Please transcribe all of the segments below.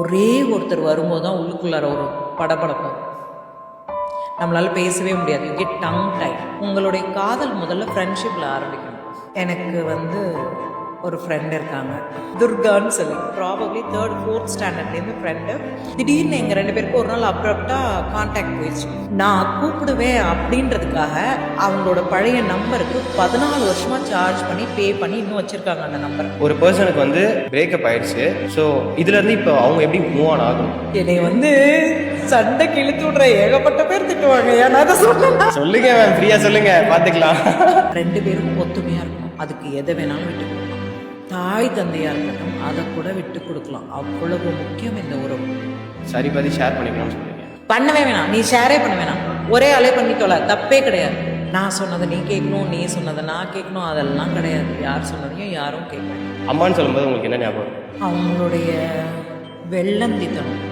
ஒரே ஒருத்தர் வரும்போது தான் உள்ளுக்குள்ளார ஒரு படபடக்கும். நம்மளால பேசவே முடியாது. You get tongue tie. உங்களுடைய காதல் முதல்ல ஃப்ரெண்ட்ஷிப்பில் ஆரம்பிக்கணும். எனக்கு ஒரு ஃப்ரெண்ட் இருக்காங்க, துர்கான்னு சொல்லி. ப்ராபப்ளி 3rd 4th ஸ்டாண்டர்ட்லேருந்து ஃப்ரெண்டு. திடீர்னு எங்கள் 2 பேருக்கும் ஒரு நாள் அப்ரப்டாக கான்டாக்ட் போயிடுச்சு. நான் கூப்பிடுவேன் அப்படின்றதுக்காக அவங்களோட பழைய நம்பருக்கு 14 வருஷமாக சார்ஜ் பண்ணி பே பண்ணி இன்னும் வச்சுருக்காங்க அந்த நம்பர். ஒரு பர்சனுக்கு பிரேக்கப் ஆயிடுச்சு. ஸோ இதுலேருந்து இப்போ அவங்க எப்படி மூவ் ஆன் ஆகும்? என்னை சண்டை கிழித்து விட்ற ஏகப்பட்ட பேர் திட்டுவாங்க. ஏன்னா அதை சொல்லுங்க மேம், ஃப்ரீயாக சொல்லுங்க, பார்த்துக்கலாம். 2 பேரும் ஒத்துமையாக இருக்கணும். அதுக்கு எதை வேணாலும் விட்டு கொடுக்கலாம். தாய் தந்தையாக இருக்கட்டும், அதை கூட விட்டு கொடுக்கலாம். அவ்வளவு முக்கியம் இந்த உறவு. சரி பாதி ஷேர் பண்ணிக்கணும்னு சொல்லுங்க. பண்ணவே வேணாம், நீ ஷேரே பண்ண வேணாம். ஒரே ஆளே பண்ணிக்கோல, தப்பே கிடையாது. நான் சொன்னதை நீ கேட்கணும், நீ சொன்னதை நான் கேட்கணும், அதெல்லாம் கிடையாது. யார் சொன்னதையும் யாரும் கேட்கணும். அம்மான்னு சொல்லும்போது உங்களுக்கு என்ன ஞாபகம்? அவங்களுடைய வெள்ளந்தித்தனம்,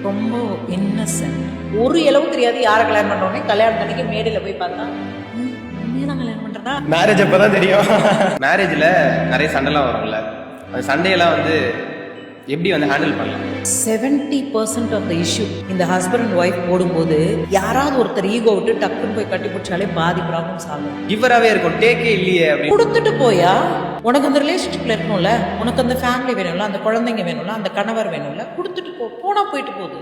ரொம்ப இன்னசென்ட். ஒரு இளவும் தெரியாது. யாரை கல்யாணம் பண்ணுறோன்னே கல்யாணம் அன்னைக்கு மேடையில் போய் பார்த்தா தான் கல்யாணம் பண்ணுறதா. மேரேஜ் அப்போ தான் தெரியும். மேரேஜில் நிறைய சண்டைலாம் வரும்ல, அந்த சண்டையெல்லாம் எப்படி ஹேண்டில் பண்ணலாம்? 70% ஆஃப் த இஷ்யூ இந்த ஹஸ்பண்ட் அண்ட் ஒய்ஃப் போடும்போது யாராவது ஒருத்தர் ஈகோ விட்டு டக்குன்னு போய் கட்டி பிடிச்சாலே பாதி ப்ராப்ளம் சால்வ். இவராகவே இருக்கும், டேக்கே இல்லையே அப்படி கொடுத்துட்டு போயா. உனக்கு அந்த ரிலேஷன்ஷிப்ல இருக்கணும்ல, உனக்கு அந்த ஃபேமிலி வேணும்ல, அந்த குழந்தைங்க வேணும்ல, அந்த கணவர் வேணும்ல, கொடுத்துட்டு போனா போயிட்டு போகுது.